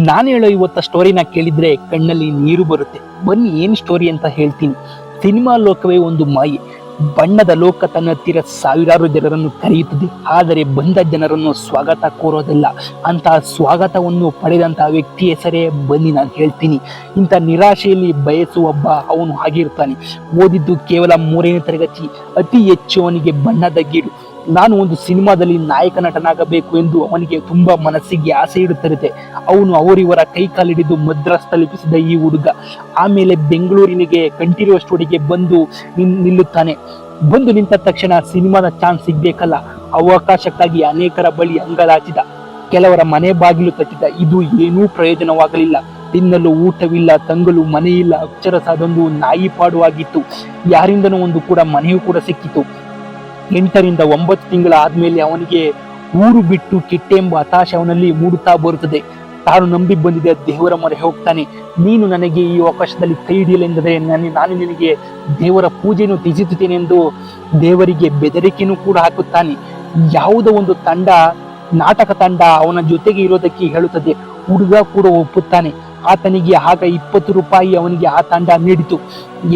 ನಾನು ಹೇಳೋ ಇವತ್ತ ಸ್ಟೋರಿನ ಕೇಳಿದ್ರೆ ಕಣ್ಣಲ್ಲಿ ನೀರು ಬರುತ್ತೆ. ಬನ್ನಿ ಏನ್ ಸ್ಟೋರಿ ಅಂತ ಹೇಳ್ತೀನಿ. ಸಿನಿಮಾ ಲೋಕವೇ ಒಂದು ಮಾಯೆ. ಬಣ್ಣದ ಲೋಕ ತನ್ನ ಹತ್ತಿರ ಸಾವಿರಾರು ಜನರನ್ನು ಕರೆಯುತ್ತದೆ, ಆದರೆ ಬಂದ ಜನರನ್ನು ಸ್ವಾಗತ ಕೋರೋದಿಲ್ಲ. ಅಂತಹ ಸ್ವಾಗತವನ್ನು ಪಡೆದಂತಹ ವ್ಯಕ್ತಿ ಹೆಸರೇ ಬನ್ನಿ ನಾನು ಹೇಳ್ತೀನಿ. ಇಂಥ ನಿರಾಶೆಯಲ್ಲಿ ಬಯಸುವ ಒಬ್ಬ ಅವನು ಆಗಿರ್ತಾನೆ. ಓದಿದ್ದು ಕೇವಲ 3ನೇ ತರಗತಿ, ಅತಿ ಹೆಚ್ಚು ಅವನಿಗೆ ಬಣ್ಣದ ಗೀಡು. ನಾನು ಒಂದು ಸಿನಿಮಾದಲ್ಲಿ ನಾಯಕ ನಟನಾಗಬೇಕು ಎಂದು ಅವನಿಗೆ ತುಂಬಾ ಮನಸ್ಸಿಗೆ ಆಸೆ ಇಡುತ್ತಿರುತ್ತೆ. ಅವನು ಅವರಿವರ ಕೈ ಕಾಲಿಡಿದು ಮದ್ರಾಸ್ ತಲುಪಿಸಿದ ಈ ಹುಡುಗ ಆಮೇಲೆ ಬೆಂಗಳೂರಿನಿಗೆ ಕಂಠೀರವ ಸ್ಟುಡಿಯೋಗೆ ಬಂದು ನಿಲ್ಲುತ್ತಾನೆ. ಬಂದು ನಿಂತ ತಕ್ಷಣ ಸಿನಿಮಾದ ಚಾನ್ಸ್ ಸಿಗ್ಬೇಕಲ್ಲ, ಅವಕಾಶಕ್ಕಾಗಿ ಅನೇಕರ ಬಳಿ ಅಂಗಲಾಚಿದ, ಕೆಲವರ ಮನೆ ಬಾಗಿಲು ತಟ್ಟಿದ. ಇದು ಏನೂ ಪ್ರಯೋಜನವಾಗಲಿಲ್ಲ. ತಿನ್ನಲು ಊಟವಿಲ್ಲ, ತಂಗಲು ಮನೆಯಿಲ್ಲ, ಅಕ್ಷರಸ ಅದೊಂದು ನಾಯಿ ಪಾಡುವಾಗಿತ್ತು. ಯಾರಿಂದನೂ ಒಂದು ಕೂಡ ಮನೆಯೂ ಕೂಡ ಸಿಕ್ಕಿತು. 8 ರಿಂದ 9 ತಿಂಗಳ ಆದ್ಮೇಲೆ ಅವನಿಗೆ ಊರು ಬಿಟ್ಟು ಕೆಟ್ಟೆಂಬ ಹತಾಶೆ ಅವನಲ್ಲಿ ಮೂಡುತ್ತಾ ಬರುತ್ತದೆ. ತಾನು ನಂಬಿ ಬಂದಿದ್ದ ದೇವರ ಮೊರೆ ಹೋಗ್ತಾನೆ. ನೀನು ನನಗೆ ಈ ಅವಕಾಶದಲ್ಲಿ ಕೈ ಹಿಡಿಯಲೆಂದರೆ ನಾನು ನಿನಗೆ ದೇವರ ಪೂಜೆಯನ್ನು ತ್ಯಜಿಸುತ್ತೇನೆ ಎಂದು ದೇವರಿಗೆ ಬೆದರಿಕೆಯನ್ನು ಕೂಡ ಹಾಕುತ್ತಾನೆ. ಯಾವುದೋ ಒಂದು ತಂಡ, ನಾಟಕ ತಂಡ ಅವನ ಜೊತೆಗೆ ಇರೋದಕ್ಕೆ ಹೇಳುತ್ತದೆ. ಹುಡುಗ ಕೂಡ ಒಪ್ಪುತ್ತಾನೆ. ಆತನಿಗೆ ಆಗ 20 ರೂಪಾಯಿ ಅವನಿಗೆ ಆ ತಂಡ ನೀಡಿತು.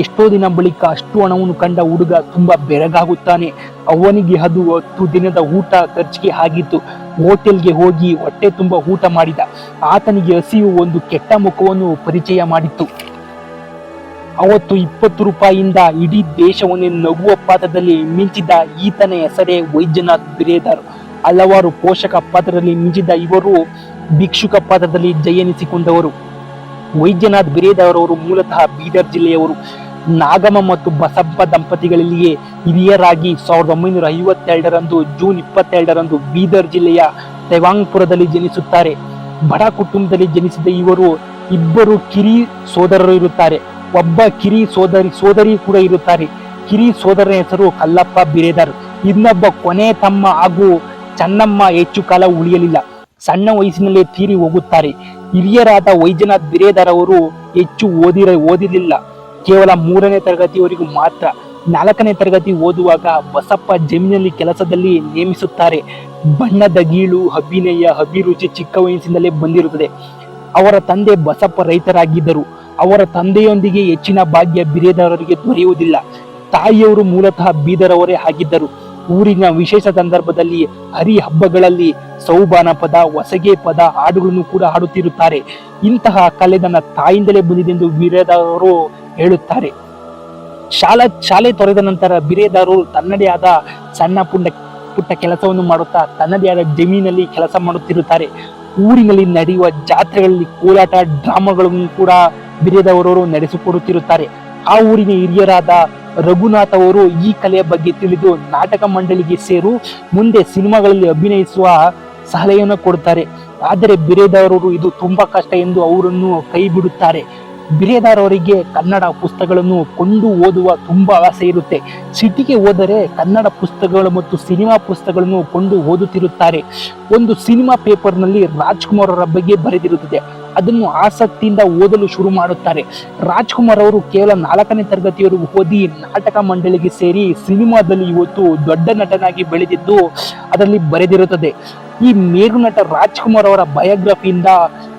ಎಷ್ಟೋ ದಿನ ಬಳಿಕ ಅಷ್ಟು ಹಣವನ್ನು ಕಂಡ ಹುಡುಗ ತುಂಬಾ ಬೆರಗಾಗುತ್ತಾನೆ. ಅವನಿಗೆ ಅದು 10 ದಿನದ ಊಟ ಖರ್ಚಿಗೆ ಆಗಿತ್ತು. ಹೋಟೆಲ್ಗೆ ಹೋಗಿ ಹೊಟ್ಟೆ ತುಂಬಾ ಊಟ ಮಾಡಿದ. ಆತನಿಗೆ ಹಸಿವು ಒಂದು ಕೆಟ್ಟ ಮುಖವನ್ನು ಪರಿಚಯ ಮಾಡಿತ್ತು. ಅವತ್ತು 20 ರೂಪಾಯಿಯಿಂದ ಇಡೀ ದೇಶವನ್ನೇ ನಗುವ ಪಾತ್ರದಲ್ಲಿ ಮಿಂಚಿದ ಈತನ ಹೆಸರೇ ವೈದ್ಯನಾಥ್ ಬಿರೇದಾರ್. ಹಲವಾರು ಪೋಷಕ ಪಾತ್ರದಲ್ಲಿ ಮಿಂಚಿದ ಇವರು ಭಿಕ್ಷುಕ ಪಾತ್ರದಲ್ಲಿ ಜಯನಿಸಿಕೊಂಡವರು. ವೈದ್ಯನಾಥ್ ಬಿರೇದಾರ್ ಅವರು ಮೂಲತಃ ಬೀದರ್ ಜಿಲ್ಲೆಯವರು. ನಾಗಮ್ಮ ಮತ್ತು ಬಸಪ್ಪ ದಂಪತಿಗಳಲ್ಲಿಯೇ ಹಿರಿಯರಾಗಿ 1952 ಜೂನ್ 22 ಬೀದರ್ ಜಿಲ್ಲೆಯ ತೆವಾಂಗ್ಪುರದಲ್ಲಿ ಜನಿಸುತ್ತಾರೆ. ಬಡ ಕುಟುಂಬದಲ್ಲಿ ಜನಿಸಿದ ಇವರು ಇಬ್ಬರು ಕಿರಿ ಸೋದರರು ಇರುತ್ತಾರೆ. ಒಬ್ಬ ಕಿರಿ ಸೋದರಿ ಕೂಡ ಇರುತ್ತಾರೆ. ಕಿರಿ ಸೋದರನ ಹೆಸರು ಕಲ್ಲಪ್ಪ ಬಿರೇದಾರ್. ಇನ್ನೊಬ್ಬ ಕೊನೆ ತಮ್ಮ ಹಾಗೂ ಚನ್ನಮ್ಮ ಹೆಚ್ಚು ಕಾಲ ಉಳಿಯಲಿಲ್ಲ. ಸಣ್ಣ ವಯಸ್ಸಿನಲ್ಲೇ ತೀರಿ ಹೋಗುತ್ತಾರೆ. ಹಿರಿಯರಾದ ವೈದ್ಯನಾಥ್ ಬಿರೇದಾರ್ ಅವರು ಹೆಚ್ಚು ಓದಿರಲಿಲ್ಲ. ಕೇವಲ 3ನೇ ತರಗತಿಯವರೆಗೂ ಮಾತ್ರ. 4ನೇ ತರಗತಿ ಓದುವಾಗ ಬಸಪ್ಪ ಜಮೀನಲ್ಲಿ ಕೆಲಸದಲ್ಲಿ ನೇಮಿಸುತ್ತಾರೆ. ಬಣ್ಣದ ಗೀಳು, ಅಭಿನಯ, ಅಭಿರುಚಿ ಚಿಕ್ಕ ವಯಸ್ಸಿನಲ್ಲೇ ಬಂದಿರುತ್ತದೆ. ಅವರ ತಂದೆ ಬಸಪ್ಪ ರೈತರಾಗಿದ್ದರು. ಅವರ ತಂದೆಯೊಂದಿಗೆ ಹೆಚ್ಚಿನ ಭಾಗ್ಯ ಬಿರೇದಾರರಿಗೆ ದೊರೆಯುವುದಿಲ್ಲ. ತಾಯಿಯವರು ಮೂಲತಃ ಬೀದರ್ ಅವರೇ ಆಗಿದ್ದರು. ಊರಿನ ವಿಶೇಷ ಸಂದರ್ಭದಲ್ಲಿ ಹರಿ ಹಬ್ಬಗಳಲ್ಲಿ ಸೌಬಾನ ಪದ, ಹೊಸಗೆ ಪದ, ಹಾಡುಗಳನ್ನು ಕೂಡ ಹಾಡುತ್ತಿರುತ್ತಾರೆ. ಇಂತಹ ಕಲೆ ನನ್ನ ತಾಯಿಂದಲೇ ಬಂದಿದೆಂದು ಬಿರೇದಾರ್ ಅವರು ಹೇಳುತ್ತಾರೆ. ಶಾಲೆ ತೊರೆದ ನಂತರ ಬಿರೇದಾರ್ ಅವರು ತನ್ನದೇ ಆದ ಸಣ್ಣ ಪುಟ್ಟ ಕೆಲಸವನ್ನು ಮಾಡುತ್ತಾ ತನ್ನದೇ ಆದ ಜಮೀನಲ್ಲಿ ಕೆಲಸ ಮಾಡುತ್ತಿರುತ್ತಾರೆ. ಊರಿನಲ್ಲಿ ನಡೆಯುವ ಜಾತ್ರೆಗಳಲ್ಲಿ ಕೋಲಾಟ, ಡ್ರಾಮಾಗಳನ್ನು ಕೂಡ ಬಿರೇದಾರ್ ಅವರು ನಡೆಸಿಕೊಡುತ್ತಿರುತ್ತಾರೆ. ಆ ಊರಿನ ಹಿರಿಯರಾದ ರಘುನಾಥ್ ಅವರು ಈ ಕಲೆಯ ಬಗ್ಗೆ ತಿಳಿದು ನಾಟಕ ಮಂಡಳಿಗೆ ಸೇರು ಮುಂದೆ ಸಿನಿಮಾಗಳಲ್ಲಿ ಅಭಿನಯಿಸುವ ಸಲಹೆಯನ್ನು ಕೊಡುತ್ತಾರೆ. ಆದರೆ ಬಿರೇದಾರ್ ಅವರು ಇದು ತುಂಬಾ ಕಷ್ಟ ಎಂದು ಅವರನ್ನು ಕೈ ಬಿಡುತ್ತಾರೆ. ಬಿರೇದಾರ್ ಅವರಿಗೆ ಕನ್ನಡ ಪುಸ್ತಕಗಳನ್ನು ಕೊಂಡು ಓದುವ ತುಂಬಾ ಆಸೆ ಇರುತ್ತೆ. ಸಿಟಿಗೆ ಹೋದರೆ ಕನ್ನಡ ಪುಸ್ತಕಗಳು ಮತ್ತು ಸಿನಿಮಾ ಪುಸ್ತಕಗಳನ್ನು ಕೊಂಡು ಓದುತ್ತಿರುತ್ತಾರೆ. ಒಂದು ಸಿನಿಮಾ ಪೇಪರ್ನಲ್ಲಿ ರಾಜ್ಕುಮಾರ್ ಅವರ ಬಗ್ಗೆ ಬರೆದಿರುತ್ತದೆ. ಅದನ್ನು ಆಸಕ್ತಿಯಿಂದ ಓದಲು ಶುರು ಮಾಡುತ್ತಾರೆ. ರಾಜ್ಕುಮಾರ್ ಅವರು ಕೇವಲ 4ನೇ ತರಗತಿಯವರೆಗೂ ಓದಿ ನಾಟಕ ಮಂಡಳಿಗೆ ಸೇರಿ ಸಿನಿಮಾದಲ್ಲಿ ಇವತ್ತು ದೊಡ್ಡ ನಟನಾಗಿ ಬೆಳೆದಿದ್ದು ಅದರಲ್ಲಿ ಬರೆದಿರುತ್ತದೆ. ಈ ಮೇರು ನಟ ರಾಜ್ಕುಮಾರ್ ಅವರ ಬಯೋಗ್ರಫಿಯಿಂದ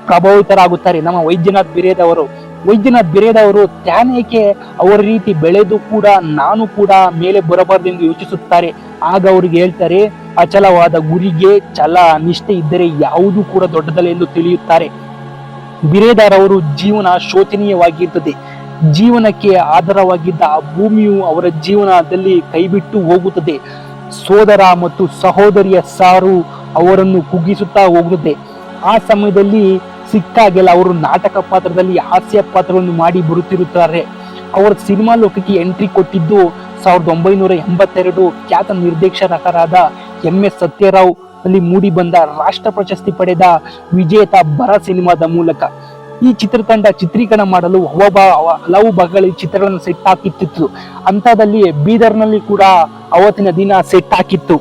ಪ್ರಭಾವಿತರಾಗುತ್ತಾರೆ ನಮ್ಮ ವೈದ್ಯನಾಥ್ ಬಿರೇದಾರ್ ಅವರು. ವೈದ್ಯನಾಥ್ ಬಿರೇದಾರ್ ಅವರು ತ್ಯಾನೇಕೆ ಅವರ ರೀತಿ ಬೆಳೆದು ಕೂಡ ನಾನು ಕೂಡ ಮೇಲೆ ಬರಬಾರದೆಂದು ಯೋಚಿಸುತ್ತಾರೆ. ಆಗ ಅವ್ರಿಗೆ ಹೇಳ್ತಾರೆ, ಅಚಲವಾದ ಗುರಿಗೆ ಛಲ ನಿಷ್ಠೆ ಇದ್ದರೆ ಯಾವುದೂ ಕೂಡ ದೊಡ್ಡದಲ್ಲ ಎಂದು ತಿಳಿಯುತ್ತಾರೆ. ಬಿರೇದಾರ್ ಅವರು ಜೀವನ ಶೋಚನೀಯವಾಗಿರುತ್ತದೆ. ಜೀವನಕ್ಕೆ ಆಧಾರವಾಗಿದ್ದ ಆ ಭೂಮಿಯು ಅವರ ಜೀವನದಲ್ಲಿ ಕೈಬಿಟ್ಟು ಹೋಗುತ್ತದೆ. ಸೋದರ ಮತ್ತು ಸಹೋದರಿಯ ಸಾರು ಅವರನ್ನು ಕುಗ್ಗಿಸುತ್ತಾ ಹೋಗುತ್ತದೆ. ಆ ಸಮಯದಲ್ಲಿ ಸಿಕ್ಕಾಗೆಲ್ಲ ಅವರು ನಾಟಕ ಪಾತ್ರದಲ್ಲಿ ಹಾಸ್ಯ ಪಾತ್ರವನ್ನು ಮಾಡಿ ಬರುತ್ತಿರುತ್ತಾರೆ. ಅವರ ಸಿನಿಮಾ ಲೋಕಕ್ಕೆ ಎಂಟ್ರಿ ಕೊಟ್ಟಿದ್ದು 1982 ಖ್ಯಾತ ನಿರ್ದೇಶಕರಾದ MS ಸತ್ಯರಾವ್ ಅಲ್ಲಿ ಮೂಡಿ ಬಂದ ರಾಷ್ಟ್ರ ಪ್ರಶಸ್ತಿ ಪಡೆದ ವಿಜೇತ ಬರ ಸಿನಿಮಾದ ಮೂಲಕ. ಈ ಚಿತ್ರತಂಡ ಚಿತ್ರೀಕರಣ ಮಾಡಲು ಹಲವು ಭಾಗಗಳಲ್ಲಿ ಚಿತ್ರಗಳನ್ನು ಸೆಟ್ ಹಾಕಿತ್ತು. ಅಂತದಲ್ಲಿ ಬೀದರ್ನಲ್ಲಿ ಕೂಡ ಅವತ್ತಿನ ದಿನ ಸೆಟ್ ಹಾಕಿತ್ತು.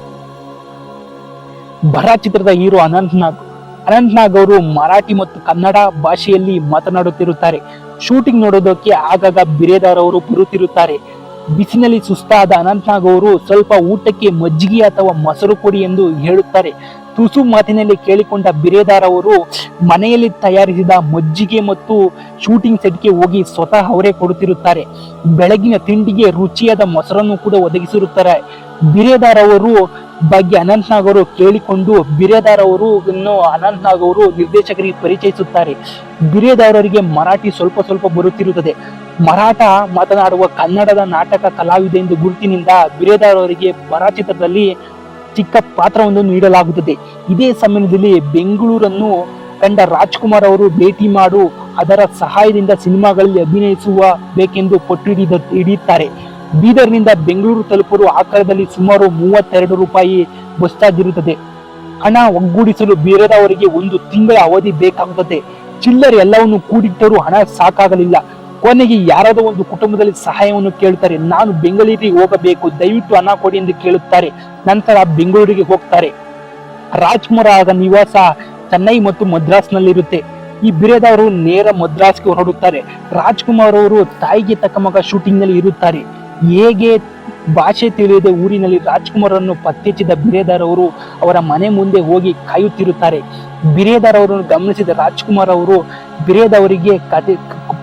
ಬರ ಚಿತ್ರದ ಹೀರೋ ಅನಂತ್ ನಾಗ್ ಅನಂತ್ನಾಗ್ ಅವರು ಮರಾಠಿ ಮತ್ತು ಕನ್ನಡ ಭಾಷೆಯಲ್ಲಿ ಮಾತನಾಡುತ್ತಿರುತ್ತಾರೆ. ಶೂಟಿಂಗ್ ನೋಡೋದಕ್ಕೆ ಆಗಾಗ ಬಿರೇದಾರ್ ಅವರು ಬರುತ್ತಿರುತ್ತಾರೆ. ಬಿಸಿನಲ್ಲಿ ಸುಸ್ತಾದ ಅನಂತ್ನಾಗ್ ಅವರು ಸ್ವಲ್ಪ ಊಟಕ್ಕೆ ಮಜ್ಜಿಗೆ ಅಥವಾ ಮೊಸರು ಕೊಡಿ ಎಂದು ಹೇಳುತ್ತಾರೆ. ತುಸು ಮಾತಿನಲ್ಲಿ ಕೇಳಿಕೊಂಡ ಬಿರೇದಾರ್ ಅವರು ಮನೆಯಲ್ಲಿ ತಯಾರಿಸಿದ ಮಜ್ಜಿಗೆ ಮತ್ತು ಶೂಟಿಂಗ್ ಸೆಟ್ಗೆ ಹೋಗಿ ಸ್ವತಃ ಅವರೇ ಕೊಡುತ್ತಿರುತ್ತಾರೆ. ಬೆಳಗಿನ ತಿಂಡಿಗೆ ರುಚಿಯಾದ ಮೊಸರನ್ನು ಕೂಡ ಒದಗಿಸಿರುತ್ತಾರೆ. ಬಿರೇದಾರ್ ಅವರು ಬಗ್ಗೆ ಅನಂತ್ನಾಗ್ ಅವರು ಕೇಳಿಕೊಂಡು ಬಿರೇದಾರ್ ಅವರು ಅನಂತ್ನಾಗ್ ಅವರು ನಿರ್ದೇಶಕರಿಗೆ ಪರಿಚಯಿಸುತ್ತಾರೆ. ಬಿರೇದಾರ್ ಅವರಿಗೆ ಮರಾಠಿ ಸ್ವಲ್ಪ ಸ್ವಲ್ಪ ಬರುತ್ತಿರುತ್ತದೆ. ಮರಾಠ ಮಾತನಾಡುವ ಕನ್ನಡದ ನಾಟಕ ಕಲಾವಿದ ಎಂದು ಗುರುತಿನಿಂದ ಬಿರೇದಾರ್ ಅವರಿಗೆ ಬರ ಚಿತ್ರದಲ್ಲಿ ಚಿಕ್ಕ ಪಾತ್ರವನ್ನು ನೀಡಲಾಗುತ್ತದೆ. ಇದೇ ಸಮಯದಲ್ಲಿ ಬೆಂಗಳೂರನ್ನು ಕಂಡ ರಾಜ್ಕುಮಾರ್ ಅವರು ಭೇಟಿ ಮಾಡು ಅದರ ಸಹಾಯದಿಂದ ಸಿನಿಮಾಗಳಲ್ಲಿ ಅಭಿನಯಿಸುವ ಬೇಕೆಂದು ಪಟ್ಟು ಹಿಡಿಯುತ್ತಾರೆ. ಬೀದರ್ನಿಂದ ಬೆಂಗಳೂರು ತಲುಪಲು ಆ ಕಾಲದಲ್ಲಿ ಸುಮಾರು 32 ರೂಪಾಯಿ ಬಸ್ ಚಾರ್ಜ್ ಇರುತ್ತದೆ. ಹಣ ಒಗ್ಗೂಡಿಸಲು ಬಿರೇದಾರ್ ಅವರಿಗೆ 1 ತಿಂಗಳ ಅವಧಿ ಬೇಕಾಗುತ್ತದೆ. ಚಿಲ್ಲರೆ ಎಲ್ಲವನ್ನು ಕೂಡಿಟ್ಟರೂ ಹಣ ಸಾಕಾಗಲಿಲ್ಲ. ಕೊನೆಗೆ ಯಾರಾದೋ ಒಂದು ಕುಟುಂಬದಲ್ಲಿ ಸಹಾಯವನ್ನು ಕೇಳುತ್ತಾರೆ. ನಾನು ಬೆಂಗಳೂರಿಗೆ ಹೋಗಬೇಕು, ದಯವಿಟ್ಟು ಹಣ ಕೊಡಿ ಎಂದು ಕೇಳುತ್ತಾರೆ. ನಂತರ ಬೆಂಗಳೂರಿಗೆ ಹೋಗ್ತಾರೆ. ರಾಜ್ಕುಮಾರ್ ಆಗ ನಿವಾಸ ಚೆನ್ನೈ ಮತ್ತು ಮದ್ರಾಸ್ನಲ್ಲಿರುತ್ತೆ. ಈ ಬಿರೇದಾರ್ ಅವರು ನೇರ ಮದ್ರಾಸ್ಗೆ ಹೊರಡುತ್ತಾರೆ. ರಾಜ್ಕುಮಾರ್ ಅವರು ತಾಯಿಗೆ ತಕ್ಕ ಮಗ ಶೂಟಿಂಗ್ ನಲ್ಲಿ ಇರುತ್ತಾರೆ. ಹೇಗೆ ಭಾಷೆ ತಿಳಿಯದೆ ಊರಿನಲ್ಲಿ ರಾಜ್ಕುಮಾರ್ ಅನ್ನು ಪತ್ತೆಚ್ಚಿದ ಬಿರೇದಾರ್ ಅವರು ಅವರ ಮನೆ ಮುಂದೆ ಹೋಗಿ ಕಾಯುತ್ತಿರುತ್ತಾರೆ. ಬಿರೇದಾರ್ ಅವರನ್ನು ಗಮನಿಸಿದ ರಾಜ್ಕುಮಾರ್ ಅವರು ಬಿರೇದಾರ್ ಅವರಿಗೆ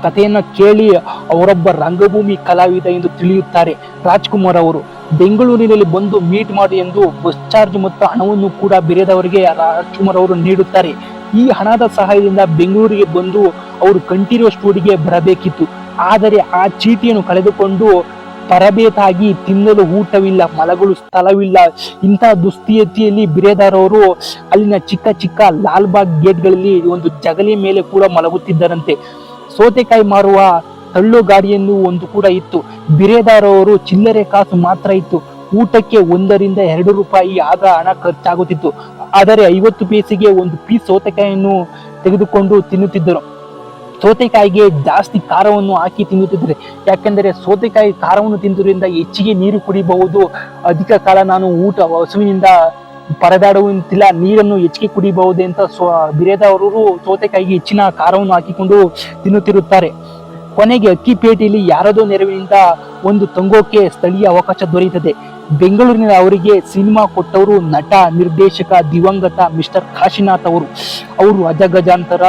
ಕಥೆಯನ್ನು ಕೇಳಿ ಅವರೊಬ್ಬ ರಂಗಭೂಮಿ ಕಲಾವಿದ ಎಂದು ತಿಳಿಯುತ್ತಾರೆ. ರಾಜ್ಕುಮಾರ್ ಅವರು ಬೆಂಗಳೂರಿನಲ್ಲಿ ಬಂದು ಮೀಟ್ ಮಾಡಿ ಎಂದು ಬಸ್ ಚಾರ್ಜ್ ಮತ್ತು ಹಣವನ್ನು ಕೂಡ ಬಿರೇದಾರ್ ಅವರಿಗೆ ರಾಜ್ಕುಮಾರ್ ಅವರು ನೀಡುತ್ತಾರೆ. ಈ ಹಣದ ಸಹಾಯದಿಂದ ಬೆಂಗಳೂರಿಗೆ ಬಂದು ಅವರು ಕಂಠೀರವ ಸ್ಟುಡಿಯೋಗೆ ಬರಬೇಕಿತ್ತು. ಆದರೆ ಆ ಚೀಟಿಯನ್ನು ಕಳೆದುಕೊಂಡು ತರಬೇತಾಗಿ ತಿನ್ನಲು ಊಟವಿಲ್ಲ, ಮಲಗಲು ಸ್ಥಳವಿಲ್ಲ. ಇಂತಹ ದುಸ್ಥಿತಿಯಲ್ಲಿ ಬಿರೇದಾರ್ ಅವರು ಅಲ್ಲಿನ ಚಿಕ್ಕ ಚಿಕ್ಕ ಲಾಲ್ಬಾಗ್ ಗೇಟ್ಗಳಲ್ಲಿ ಒಂದು ಜಗಲಿ ಮೇಲೆ ಕೂಡ ಮಲಗುತ್ತಿದ್ದರಂತೆ. ಸೌತೆಕಾಯಿ ಮಾರುವ ತಳ್ಳು ಗಾಡಿಯನ್ನು ಒಂದು ಕೂಡ ಇತ್ತು. ಬಿರೇದಾರ್ ಅವರು ಚಿಲ್ಲರೆ ಕಾಸು ಮಾತ್ರ ಇತ್ತು. ಊಟಕ್ಕೆ 1 ರಿಂದ 2 ರೂಪಾಯಿ ಆಗ ಹಣ ಖರ್ಚಾಗುತ್ತಿತ್ತು. ಆದರೆ 50 ಪೈಸೆಗೆ ಒಂದು ಪೀಸ್ ಸೌತೆಕಾಯಿಯನ್ನು ತೆಗೆದುಕೊಂಡು ತಿನ್ನುತ್ತಿದ್ದರು. ಸೌತೆಕಾಯಿಗೆ ಜಾಸ್ತಿ ಖಾರವನ್ನು ಹಾಕಿ ತಿನ್ನುತ್ತಿದ್ದರೆ, ಯಾಕೆಂದರೆ ಸೌತೆಕಾಯಿ ಖಾರವನ್ನು ತಿನ್ನುವುದರಿಂದ ಹೆಚ್ಚಿಗೆ ನೀರು ಕುಡಿಯಬಹುದು. ಅಧಿಕ ಕಾಲ ನಾನು ಹಸುವಿನಿಂದ ಪರದಾಡುವಂತಿಲ್ಲ, ನೀರನ್ನು ಹೆಚ್ಚಿಗೆ ಕುಡಿಯಬಹುದು ಅಂತ ಬಿರೇದಾರ್ ಅವರು ಸೌತೆಕಾಯಿಗೆ ಹೆಚ್ಚಿನ ಖಾರವನ್ನು ಹಾಕಿಕೊಂಡು ತಿನ್ನುತ್ತಿರುತ್ತಾರೆ. ಕೊನೆಗೆ ಅಕ್ಕಿಪೇಟೆಯಲ್ಲಿ ಯಾರದೋ ನೆರವಿನಿಂದ ಒಂದು ತಂಗೋಕೆ ಸ್ಥಳೀಯ ಅವಕಾಶ ದೊರೆಯುತ್ತದೆ. ಬೆಂಗಳೂರಿನ ಅವರಿಗೆ ಸಿನಿಮಾ ಕೊಟ್ಟವರು ನಟ ನಿರ್ದೇಶಕ ದಿವಂಗತ ಮಿಸ್ಟರ್ ಕಾಶಿನಾಥ್ ಅವರು ಅಜಗಜಾಂತರ,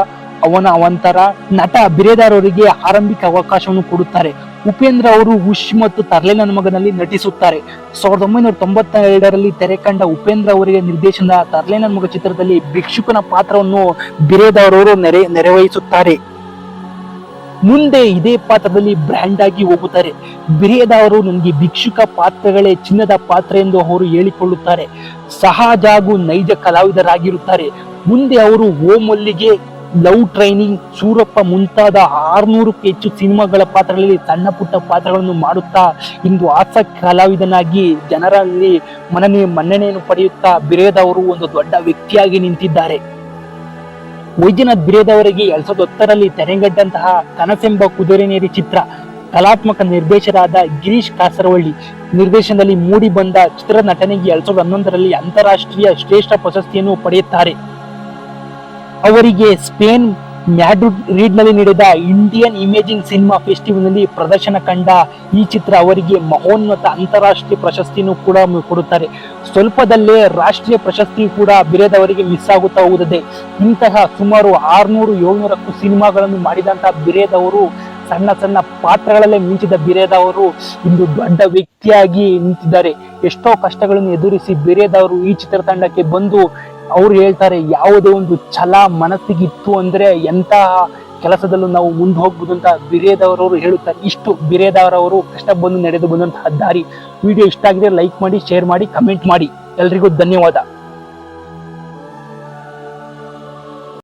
ಅವನ ಅವಂತರ ನಟ ಬಿರೇದಾರ್ ಅವರಿಗೆ ಆರಂಭಿಕ ಅವಕಾಶವನ್ನು ಕೊಡುತ್ತಾರೆ. ಉಪೇಂದ್ರ ಅವರು ಉಶ್ ಮತ್ತು ತರ್ಲೆ ನನ್ನ ಮಗನಲ್ಲಿ ನಟಿಸುತ್ತಾರೆ. 1992ರಲ್ಲಿ ತೆರೆ ಕಂಡ ಉಪೇಂದ್ರ ಅವರಿಗೆ ನಿರ್ದೇಶನದ ತರ್ಲೆ ನನ್ನ ಮಗ ಚಿತ್ರದಲ್ಲಿ ಭಿಕ್ಷುಕನ ಪಾತ್ರವನ್ನು ಬಿರೇದಾರ್ ಅವರು ನೆರವೇರಿಸುತ್ತಾರೆ. ಮುಂದೆ ಇದೇ ಪಾತ್ರದಲ್ಲಿ ಬ್ರ್ಯಾಂಡ್ ಆಗಿ ಹೋಗುತ್ತಾರೆ. ಬಿರೇದಾರ್ ಅವರು ನನಗೆ ಭಿಕ್ಷುಕ ಪಾತ್ರಗಳೇ ಚಿನ್ನದ ಪಾತ್ರ ಎಂದು ಅವರು ಹೇಳಿಕೊಳ್ಳುತ್ತಾರೆ. ಸಹಜ ಹಾಗೂ ನೈಜ ಕಲಾವಿದರಾಗಿರುತ್ತಾರೆ. ಮುಂದೆ ಅವರು ಓ ಮಲ್ಲಿಗೆ, ಲವ್ ಟ್ರೈನಿಂಗ್, ಸೂರಪ್ಪ ಮುಂತಾದ 600ಕ್ಕೂ ಹೆಚ್ಚು ಸಿನಿಮಾಗಳ ಪಾತ್ರಗಳಲ್ಲಿ ಸಣ್ಣ ಪುಟ್ಟ ಪಾತ್ರಗಳನ್ನು ಮಾಡುತ್ತಾ ಇಂದು ಹಾಸ್ಯ ಕಲಾವಿದನಾಗಿ ಜನರಲ್ಲಿ ಮನ್ನಣೆಯನ್ನು ಪಡೆಯುತ್ತಾ ಬಿರೇದಾರ್ ಅವರು ಒಂದು ದೊಡ್ಡ ವ್ಯಕ್ತಿಯಾಗಿ ನಿಂತಿದ್ದಾರೆ. ವೈದ್ಯನಾಥ್ ಬಿರೇದಾರ್ ಅವರಿಗೆ 2010ರಲ್ಲಿ ತೆರೆಗಂಡಂತಹ ಕನಸೆಂಬ ಕುದುರೆನೇರಿ ಚಿತ್ರ ಕಲಾತ್ಮಕ ನಿರ್ದೇಶಕರಾದ ಗಿರೀಶ್ ಕಾಸರವಳ್ಳಿ ನಿರ್ದೇಶನದಲ್ಲಿ ಮೂಡಿ ಬಂದ ಚಿತ್ರ ನಟನೆಗೆ 2011ರಲ್ಲಿ ಅಂತಾರಾಷ್ಟ್ರೀಯ ಶ್ರೇಷ್ಠ ಪ್ರಶಸ್ತಿಯನ್ನು ಪಡೆಯುತ್ತಾರೆ. ಅವರಿಗೆ ಸ್ಪೇನ್ ಮ್ಯಾಡ್ರಿಡ್ ನಲ್ಲಿ ನಡೆದ ಇಂಡಿಯನ್ ಇಮೇಜಿಂಗ್ ಸಿನಿಮಾ ಫೆಸ್ಟಿವಲ್ ನಲ್ಲಿ ಪ್ರದರ್ಶನ ಕಂಡ ಈ ಚಿತ್ರ ಅವರಿಗೆ ಮಹೋನ್ನತ ಅಂತಾರಾಷ್ಟ್ರೀಯ ಪ್ರಶಸ್ತಿಯನ್ನು ಕೂಡ ಕೊಡುತ್ತಾರೆ. ಸ್ವಲ್ಪದಲ್ಲೇ ರಾಷ್ಟ್ರೀಯ ಪ್ರಶಸ್ತಿ ಕೂಡ ಬಿರೇದಾರ್ ಅವರಿಗೆ ಮಿಸ್ ಆಗುತ್ತಾ ಹೋಗುತ್ತದೆ. ಇಂತಹ ಸುಮಾರು 600-700ಕ್ಕೂ ಸಿನಿಮಾಗಳನ್ನು ಮಾಡಿದಂತಹ ಬಿರೇದಾರ್ ಅವರು ಸಣ್ಣ ಸಣ್ಣ ಪಾತ್ರಗಳಲ್ಲೇ ಮಿಂಚಿದ ಬಿರೇದಾರ್ ಅವರು ಇಂದು ದೊಡ್ಡ ವ್ಯಕ್ತಿಯಾಗಿ ನಿಂತಿದ್ದಾರೆ. ಎಷ್ಟೋ ಕಷ್ಟಗಳನ್ನು ಎದುರಿಸಿ ಬಿರೇದಾರ್ ಅವರು ಈ ಚಿತ್ರತಂಡಕ್ಕೆ ಬಂದು ಅವ್ರು ಹೇಳ್ತಾರೆ, ಯಾವುದೇ ಒಂದು ಛಲ ಮನಸ್ಸಿಗಿತ್ತು ಅಂದ್ರೆ ಎಂತಹ ಕೆಲಸದಲ್ಲೂ ನಾವು ಮುಂದೆ ಹೋಗ್ಬೋದು ಅಂತ ಬಿರೇದಾರ್ ಅವರು ಹೇಳುತ್ತಾರೆ. ಇಷ್ಟು ಬಿರೇದಾರ್ ಅವರು ಕಷ್ಟ ಬಂದು ನಡೆದು ಬಂದಂತಹ ದಾರಿ. ವಿಡಿಯೋ ಇಷ್ಟ ಆಗಿದೆ ಲೈಕ್ ಮಾಡಿ, ಶೇರ್ ಮಾಡಿ, ಕಮೆಂಟ್ ಮಾಡಿ. ಎಲ್ರಿಗೂ ಧನ್ಯವಾದ.